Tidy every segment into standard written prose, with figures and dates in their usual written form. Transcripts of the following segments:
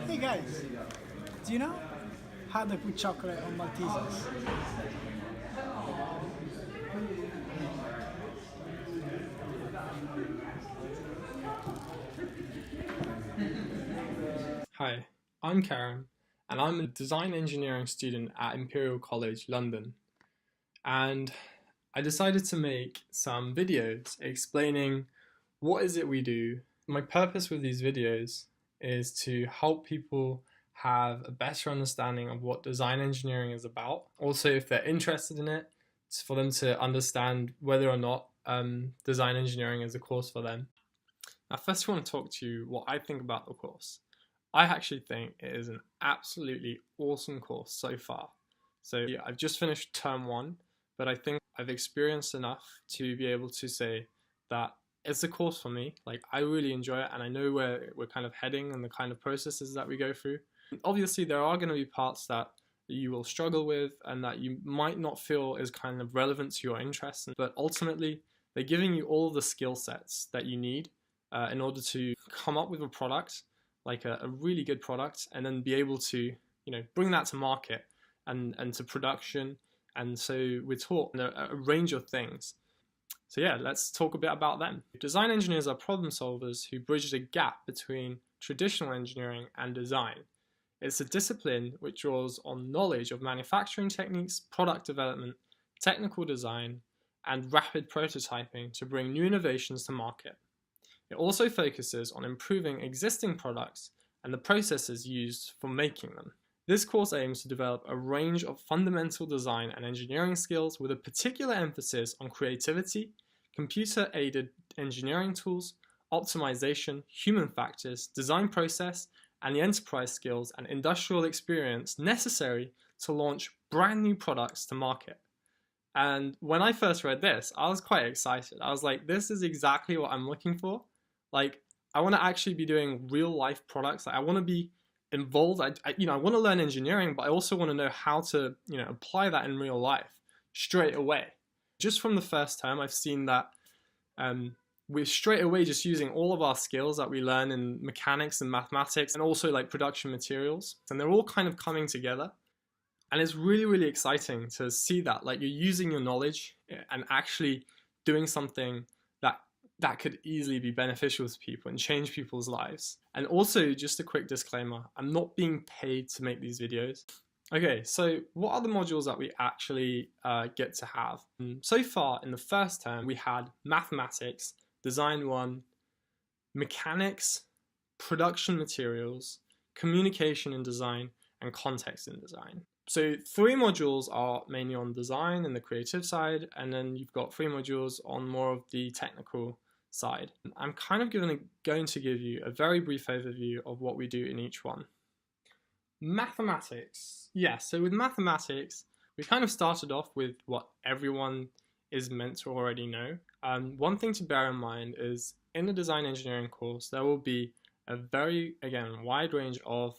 Hey guys, do you know how they put chocolate on Maltesers? Hi, I'm Kerim, and I'm a design engineering student at Imperial College, London. And I decided to make some videos explaining what is it we do. My purpose with these videos is to help people have a better understanding of what design engineering is about. Also, if they're interested in it, it's for them to understand whether or not design engineering is a course for them. Now, first I want to talk to you what I think about the course. I actually think it is an absolutely awesome course so far. So yeah, I've just finished term 1, but I think I've experienced enough to be able to say that it's a course for me. Like, I really enjoy it, and I know where we're kind of heading and the kind of processes that we go through. Obviously, there are going to be parts that you will struggle with and that you might not feel is kind of relevant to your interests, but ultimately they're giving you all of the skill sets that you need in order to come up with a product, like a really good product, and then be able to bring that to market and to production. And so we're taught a range of things. So yeah, let's talk a bit about them. Design engineers are problem solvers who bridge the gap between traditional engineering and design. It's a discipline which draws on knowledge of manufacturing techniques, product development, technical design, and rapid prototyping to bring new innovations to market. It also focuses on improving existing products and the processes used for making them. This course aims to develop a range of fundamental design and engineering skills with a particular emphasis on creativity, computer-aided engineering tools, optimization, human factors, design process, and the enterprise skills and industrial experience necessary to launch brand new products to market. And when I first read this, I was quite excited. I was like, this is exactly what I'm looking for. Like, I want to actually be doing real life products. Like, I want to be involved. I want to learn engineering, but I also want to know how to, apply that in real life straight away. Just from the first term, I've seen that we're straight away just using all of our skills that we learn in mechanics and mathematics and also like production materials. And they're all kind of coming together. And it's really, really exciting to see that, like, you're using your knowledge and actually doing something that could easily be beneficial to people and change people's lives. And also, just a quick disclaimer, I'm not being paid to make these videos. Okay, so what are the modules that we actually get to have? So far in the first term, we had mathematics, design 1, mechanics, production materials, communication in design, and context in design. So 3 modules are mainly on design and the creative side, and then you've got 3 modules on more of the technical side. I'm kind of going to give you a very brief overview of what we do in each one. Mathematics. Yeah, so with mathematics, we kind of started off with what everyone is meant to already know. One thing to bear in mind is in the design engineering course, there will be a very, again, wide range of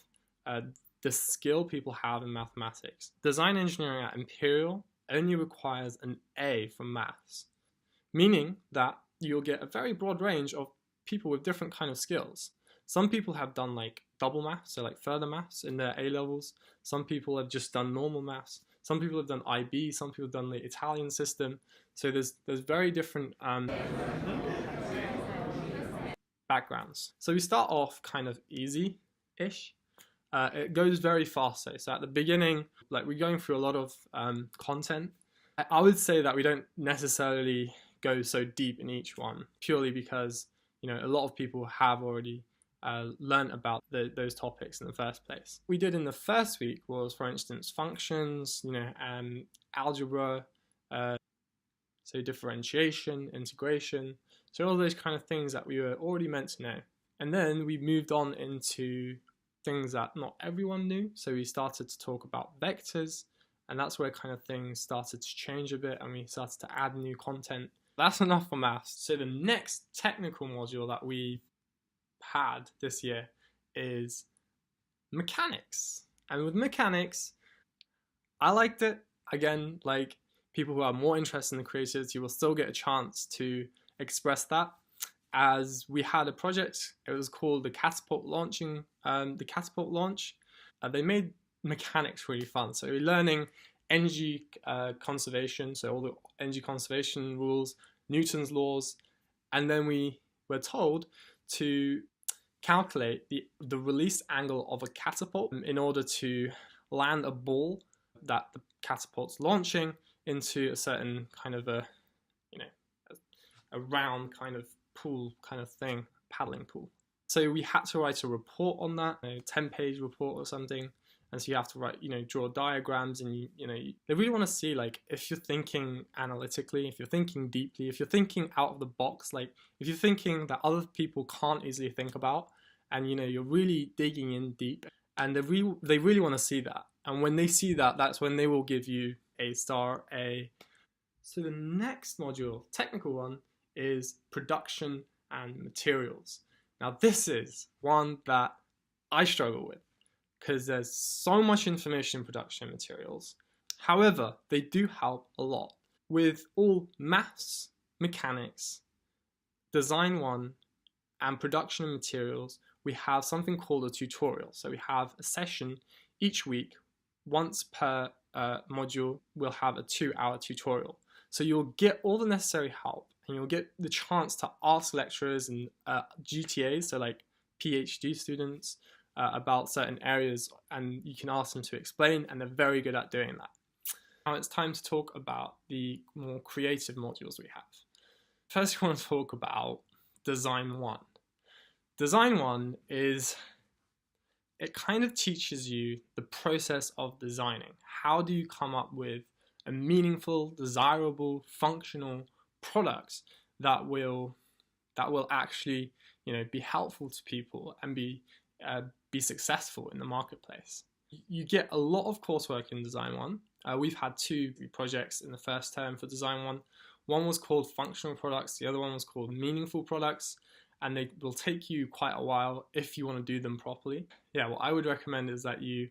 the skill people have in mathematics. Design engineering at Imperial only requires an A from maths, meaning that you'll get a very broad range of people with different kind of skills. Some people have done like double maths, so like further maths in their A levels. Some people have just done normal maths. Some people have done IB, some people have done the Italian system. So there's very different backgrounds. So we start off kind of easy-ish. It goes very fast though. So at the beginning, like, we're going through a lot of content. I would say that we don't necessarily go so deep in each one, purely because a lot of people have already learned about those topics in the first place. What we did in the first week was, for instance, functions, algebra, so differentiation, integration, so all those kind of things that we were already meant to know. And then we moved on into things that not everyone knew. So we started to talk about vectors, and that's where kind of things started to change a bit, and we started to add new content. That's enough for maths. So the next technical module that we had this year is mechanics. And with mechanics, I liked it. Again, like, people who are more interested in the creativity will still get a chance to express that. as we had a project. It was called the Catapult launch. They made mechanics really fun. So we're learning energy conservation, so all the energy conservation rules, Newton's laws, and then we were told to calculate the release angle of a catapult in order to land a ball that the catapult's launching into a certain kind of a round kind of pool kind of thing, paddling pool. So we had to write a report on that, a 10-page report or something. And so you have to write, draw diagrams, and they really want to see, like, if you're thinking analytically, if you're thinking deeply, if you're thinking out of the box, like if you're thinking that other people can't easily think about, and you're really digging in deep, and they really want to see that. And when they see that, that's when they will give you a star A. So the next module, technical one, is production and materials. Now this is one that I struggle with, because there's so much information in production materials. However, they do help a lot. With all maths, mechanics, design 1, and production and materials, we have something called a tutorial. So we have a session each week. Once per module, we'll have a 2-hour tutorial. So you'll get all the necessary help, and you'll get the chance to ask lecturers and GTAs, so like PhD students, about certain areas, and you can ask them to explain, and they're very good at doing that. Now it's time to talk about the more creative modules we have. First, we want to talk about Design 1. Design 1 it kind of teaches you the process of designing. How do you come up with a meaningful, desirable, functional product that will actually be helpful to people and be successful in the marketplace. You get a lot of coursework in Design 1. We've had 2 projects in the first term for Design 1. One was called Functional Products, the other one was called Meaningful Products, and they will take you quite a while if you want to do them properly. Yeah, what I would recommend is that you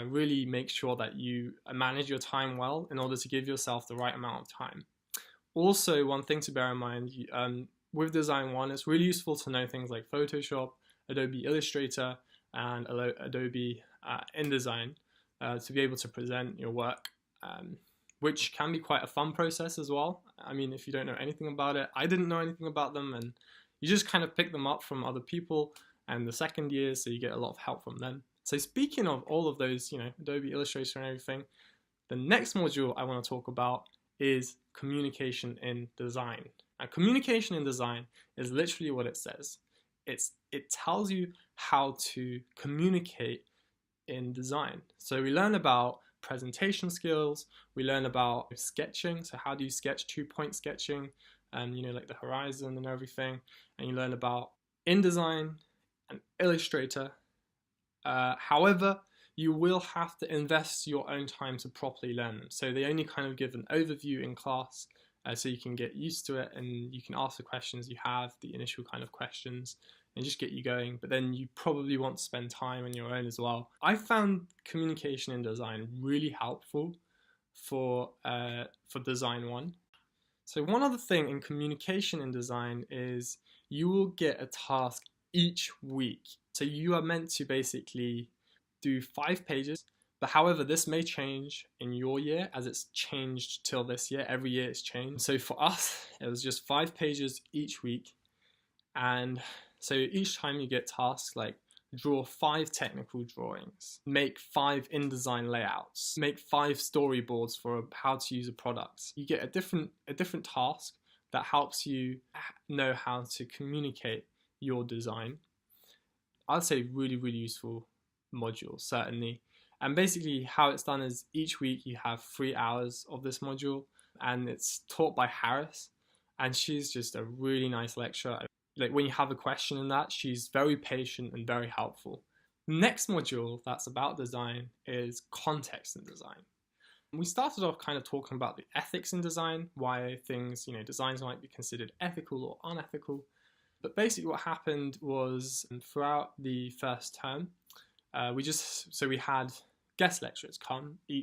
really make sure that you manage your time well in order to give yourself the right amount of time. Also, one thing to bear in mind, with Design 1, it's really useful to know things like Photoshop, Adobe Illustrator, and Adobe InDesign to be able to present your work, which can be quite a fun process as well. I mean, if you don't know anything about it, I didn't know anything about them, and you just kind of pick them up from other people and the second year, so you get a lot of help from them. So speaking of all of those, Adobe Illustrator and everything, the next module I want to talk about is communication in design. Now, communication in design is literally what it says. It tells you how to communicate in design. So we learn about presentation skills, we learn about sketching, so how do you sketch, 2-point sketching, like the horizon and everything, and you learn about InDesign and Illustrator. However, you will have to invest your own time to properly learn them. So they only kind of give an overview in class, so you can get used to it, and you can ask the questions you have, the initial kind of questions, and just get you going. But then you probably want to spend time on your own as well. I found communication in design really helpful for Design 1. So one other thing in communication in design is you will get a task each week. So you are meant to basically do 5 pages, but however, this may change in your year, as it's changed till this year. Every year it's changed. So for us, it was just 5 pages each week. And so each time you get tasks like draw 5 technical drawings, make 5 InDesign layouts, make 5 storyboards for how to use a product. You get a different task that helps you know how to communicate your design. I'd say really, really useful module, certainly. And basically how it's done is each week you have 3 hours of this module, and it's taught by Harris, and she's just a really nice lecturer. Like when you have a question in that, she's very patient and very helpful. Next module that's about design is context in design. We started off kind of talking about the ethics in design, why things, designs might be considered ethical or unethical. But basically what happened was throughout the first term, we had guest lecturers come in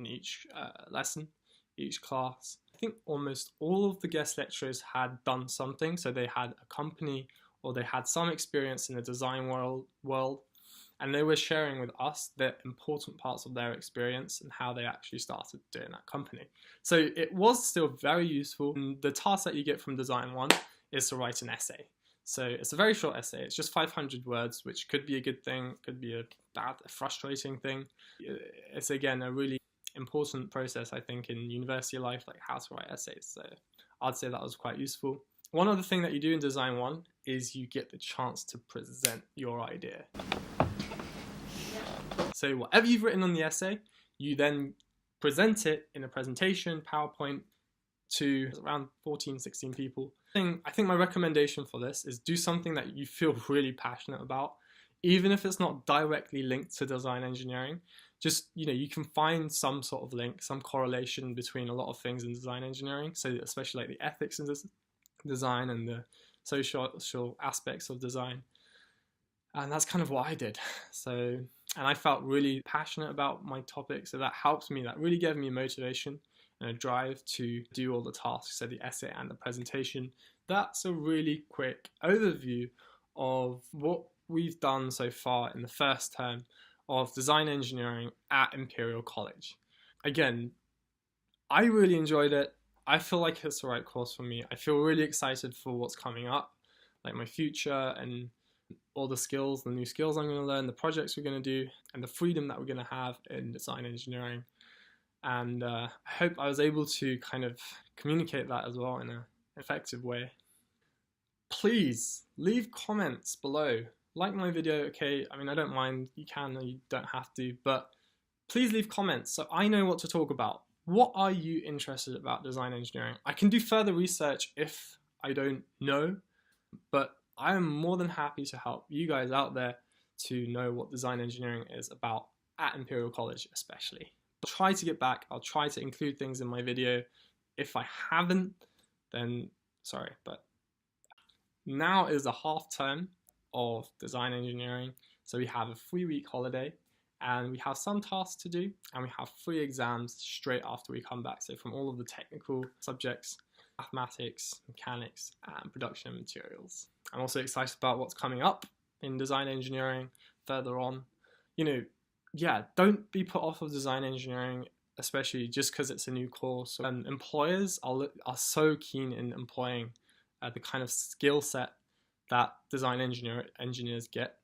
each lesson, each class, I think almost all of the guest lecturers had done something, so they had a company or they had some experience in the design world, and they were sharing with us the important parts of their experience and how they actually started doing that company. So it was still very useful. And the task that you get from Design 1 is to write an essay. So it's a very short essay. It's just 500 words, which could be a good thing, could be a frustrating thing. It's, again, a really important process, I think, in university life, like how to write essays. So I'd say that was quite useful. One other thing that you do in Design 1 is you get the chance to present your idea. So whatever you've written on the essay, you then present it in a presentation, PowerPoint, to around 14, 16 people. I think my recommendation for this is do something that you feel really passionate about, even if it's not directly linked to design engineering. Just, you can find some sort of link, some correlation between a lot of things in design engineering. So especially like the ethics in design and the social aspects of design. And that's kind of what I did. And I felt really passionate about my topic, so that helped me. That really gave me motivation and a drive to do all the tasks, so the essay and the presentation. That's a really quick overview of what we've done so far in the first term of design engineering at Imperial College. Again, I really enjoyed it. I feel like it's the right course for me. I feel really excited for what's coming up, like my future and all the skills, the new skills I'm going to learn, the projects we're going to do, and the freedom that we're going to have in design engineering. And I hope I was able to kind of communicate that as well in an effective way. Please leave comments below. Like my video, okay, I mean, I don't mind, you can or you don't have to, but please leave comments so I know what to talk about. What are you interested about design engineering? I can do further research if I don't know, but I am more than happy to help you guys out there to know what design engineering is about at Imperial College especially. I'll try to get back, I'll try to include things in my video. If I haven't, then sorry, but now is the half term of design engineering. So we have a 3-week holiday and we have some tasks to do and we have 3 exams straight after we come back. So from all of the technical subjects, mathematics, mechanics, and production materials. I'm also excited about what's coming up in design engineering further on. Yeah, don't be put off of design engineering, especially just because it's a new course. And employers are so keen in employing the kind of skill set that design engineers get.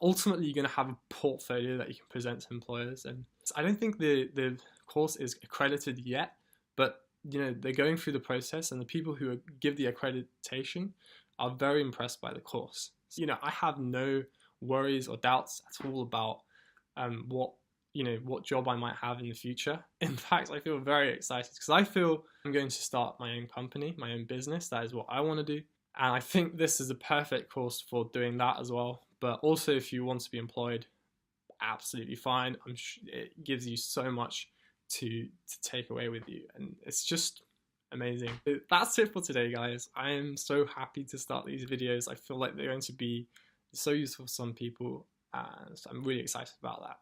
Ultimately, you're going to have a portfolio that you can present to employers. And I don't think the course is accredited yet, but they're going through the process, and the people who give the accreditation are very impressed by the course. I have no worries or doubts at all about what job I might have in the future. In fact, I feel very excited because I feel I'm going to start my own company, my own business. That is what I want to do. And I think this is a perfect course for doing that as well. But also if you want to be employed, absolutely fine. I'm sure it gives you so much to take away with you, and it's just amazing. That's it for today, guys. I am so happy to start these videos. I feel like they're going to be so useful for some people, and so I'm really excited about that.